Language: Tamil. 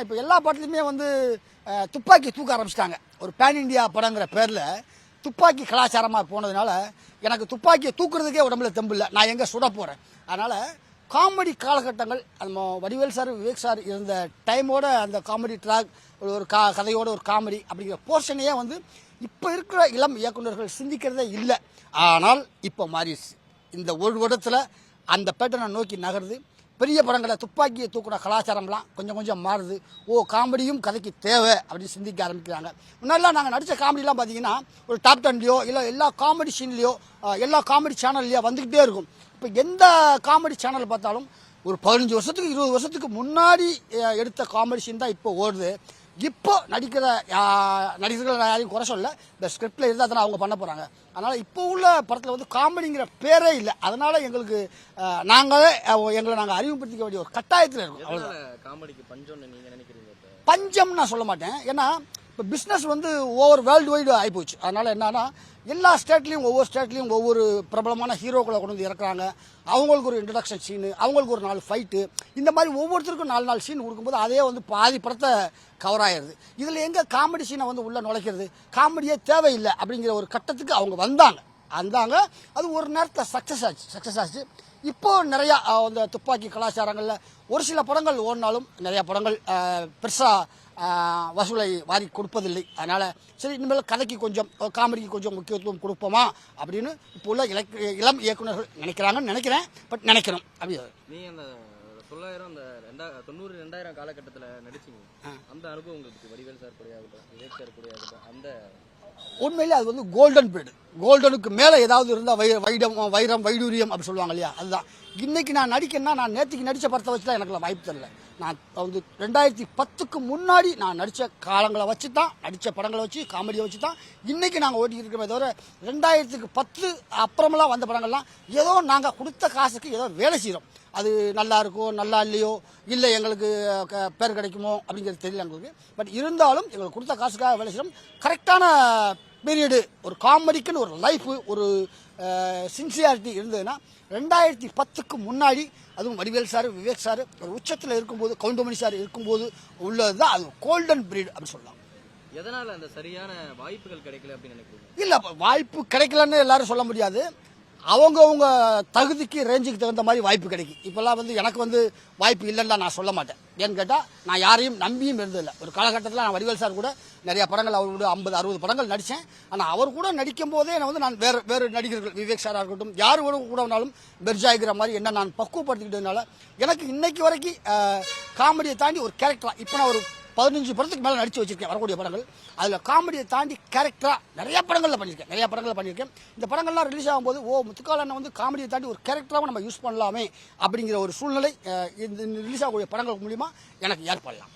இப்போ எல்லா படத்துலையுமே வந்து துப்பாக்கி தூக்க ஆரம்பிச்சிட்டாங்க. ஒரு பேன் இண்டியா படங்கிற பேரில் துப்பாக்கி கலாச்சாரமாக போனதுனால எனக்கு துப்பாக்கியை தூக்குறதுக்கே உடம்புல தெம்பு இல்லை. நான் எங்கே சுட போகிறேன். அதனால் காமெடி காலகட்டங்கள் நம்ம வடிவேல் சார் விவேக் சார் இருந்த டைமோட அந்த காமெடி ட்ராக் ஒரு கதையோட ஒரு காமெடி அப்படிங்கிற போர்ஷனையே வந்து இப்போ இருக்கிற இளம் இயக்குநர்கள் சிந்திக்கிறதே இல்லை. ஆனால் இப்போ மாறிடுச்சு. இந்த ஒரு வருடத்தில் அந்த பேட்டர்னை நோக்கி நகருது. பெரிய படங்களை துப்பாக்கியை தூக்குற கலாச்சாரம்லாம் கொஞ்சம் கொஞ்சம் மாறுது. காமெடியும் கதைக்கு தேவை அப்படின்னு சிந்திக்க ஆரம்பிக்கிறாங்க. முன்னாடிலாம் நாங்கள் நடித்த காமெடிலாம் பார்த்தீங்கன்னா ஒரு டாப் 10லையோ இல்லை எல்லா காமெடி சீன்லேயோ எல்லா காமெடி சேனல்லையோ வந்துக்கிட்டே இருக்கும். இப்போ எந்த காமெடி சேனல் பார்த்தாலும் ஒரு 15 வருஷத்துக்கு 20 வருஷத்துக்கு முன்னாடி எடுத்த காமெடி சீன் தான் இப்போ ஓடுது. இப்போ நடிக்கிற நடிகர்கள் யாரையும் குறை சொல்ல, இந்த ஸ்கிரிப்டில் இருந்தால் தானே அவங்க பண்ண போகிறாங்க. அதனால் இப்போ உள்ள படத்தில் வந்து காமெடிங்கிற பேரே இல்லை. அதனால் எங்களுக்கு எங்களை நாங்கள் அறிமுகப்படுத்திக்க வேண்டிய ஒரு கட்டாயத்தில் இருக்கும். அவ்வளோதான். காமெடிக்கு பஞ்சம்னு நீங்கள் நினைக்கிறீங்க? பஞ்சம் நான் சொல்ல மாட்டேன். ஏன்னா இப்போ பிஸ்னஸ் வந்து ஓவர் வேர்ல்டு வைடு ஆகிப்போச்சு. அதனால் என்னன்னா எல்லா ஸ்டேட்லேயும் ஒவ்வொரு ஸ்டேட்லேயும் ஒவ்வொரு பிரபலமான ஹீரோக்களை கொண்டு வந்து இறக்குறாங்க. அவங்களுக்கு ஒரு இன்ட்ரடக்ஷன் சீனு, அவங்களுக்கு ஒரு 4 ஃபைட்டு, இந்த மாதிரி ஒவ்வொருத்தருக்கும் 4 சீன் கொடுக்கும்போது அதே வந்து பாதி படத்தை கவர் ஆயிடுது. இதில் எங்கே காமெடி சீனை வந்து உள்ளே நுழைக்கிறது? காமெடியே தேவையில்லை அப்படிங்கிற ஒரு கட்டத்துக்கு அவங்க வந்தாங்க. அது ஒரு நேரத்தில் சக்ஸஸ் ஆச்சு. இப்போது நிறையா அந்த துப்பாக்கி கலாச்சாரங்களில் ஒரு சில படங்கள் ஓடினாலும் நிறையா படங்கள் பெருசாக வசூலை வாரி கொடுப்பதில்லை. அதனால் சரி, இனிமேல் கதைக்கு கொஞ்சம் காமெடிக்கு கொஞ்சம் முக்கியத்துவம் கொடுப்போமா அப்படின்னு இப்போ உள்ள இளம் இயக்குநர்கள் நினைக்கிறாங்கன்னு நினைக்கிறேன். பட் நினைக்கணும் அப்படி. நீங்கள் அந்த 900 அந்த 90-2000 காலகட்டத்தில் நடிச்சிங்க. அந்த அனுபவம் உங்களுக்கு வடிவேல் சார் கூட ஆகட்டும், விவேக் சார் கூட ஆகட்டும், அந்த உண்மையிலே அது வந்து கோல்டன் பீரியட். கோல்டனுக்கு மேலே ஏதாவது இருந்தால் வைரம் வைடூரியம் அப்படி சொல்லுவாங்க இல்லையா, அதுதான். இன்றைக்கி நான் நடிக்கணும்னா நான் நேற்றுக்கு நடித்த படத்தை வச்சு தான் எனக்கு வாய்ப்பு தரல. நான் வந்து 2010க்கு முன்னாடி நான் நடித்த காலங்களை வச்சு தான், நடித்த படங்களை வச்சு, காமெடியை வச்சு தான் இன்றைக்கி நாங்கள் ஓட்டிக்கிட்டு இருக்கோமே தவிர 2010 அப்புறமெல்லாம் வந்த படங்கள்லாம் ஏதோ நாங்கள் கொடுத்த காசுக்கு ஏதோ வேலை செய்கிறோம். அது நல்லா இருக்கோ நல்லா இல்லையோ, இல்லை எங்களுக்கு பேர் கிடைக்குமோ அப்படிங்கிறது தெரியல எங்களுக்கு. பட் இருந்தாலும் எங்களுக்கு கொடுத்த காசுக்காக வேலை செய்கிறோம். கரெக்டான பீரியடு ஒரு காமெடிக்குன்னு ஒரு லைஃபு, ஒரு சின்சியாரிட்டி இருந்ததுன்னா 2010க்கு முன்னாடி, அதுவும் வடிவேல் சார் விவேக் சார் ஒரு உச்சத்தில் இருக்கும்போது, கவுண்டமணி சார் இருக்கும்போது உள்ளது தான் அது கோல்டன் பீரியட் அப்படின்னு சொல்லலாம். எதனால் அந்த சரியான வாய்ப்புகள் கிடைக்கல அப்படின்னு நினைக்கிறீங்க? இல்லை, வாய்ப்பு கிடைக்கலன்னு எல்லாரும் சொல்ல முடியாது. அவங்க தகுதிக்கு ரேஞ்சுக்கு தகுந்த மாதிரி வாய்ப்பு கிடைக்கும். இப்போல்லாம் வந்து எனக்கு வந்து வாய்ப்பு இல்லைன்னு நான் சொல்ல மாட்டேன். ஏன்னு கேட்டால் நான் யாரையும் நம்பியும் இருந்ததில்லை. ஒரு காலகட்டத்தில் நான் வடிவேல் சார் கூட நிறைய படங்கள், அவர் கூட 50-60 படங்கள் நடித்தேன். ஆனால் அவர் கூட நடிக்கும் போதே நான் வேறு நடிகர்கள், விவேக் சாராக இருக்கட்டும், யார் கூட வந்தாலும் பெர்ஜாய்கிற மாதிரி என்ன நான் பக்குவப்படுத்திக்கிட்டதுனால எனக்கு இன்னைக்கு வரைக்கும் காமெடியை தாண்டி ஒரு கேரக்டராக, இப்போ நான் ஒரு 15 படத்துக்கு மேலே நடித்து வச்சிருக்கேன். வரக்கூடிய படங்கள் அதில் காமெடியை தாண்டி கேரக்டராக நிறையா படங்களில் பண்ணியிருக்கேன். இந்த படங்கள்லாம் ரிலீஸ் ஆகும்போது முத்துக்காலனை வந்து காமெடியை தாண்டி ஒரு கேரக்டராகவும் நம்ம யூஸ் பண்ணலாமே அப்படிங்கிற ஒரு சூழ்நிலை இந்த ரிலீஸ் ஆகக்கூடிய படங்களுக்கு மூலிமா எனக்கு ஏற்படலாம்.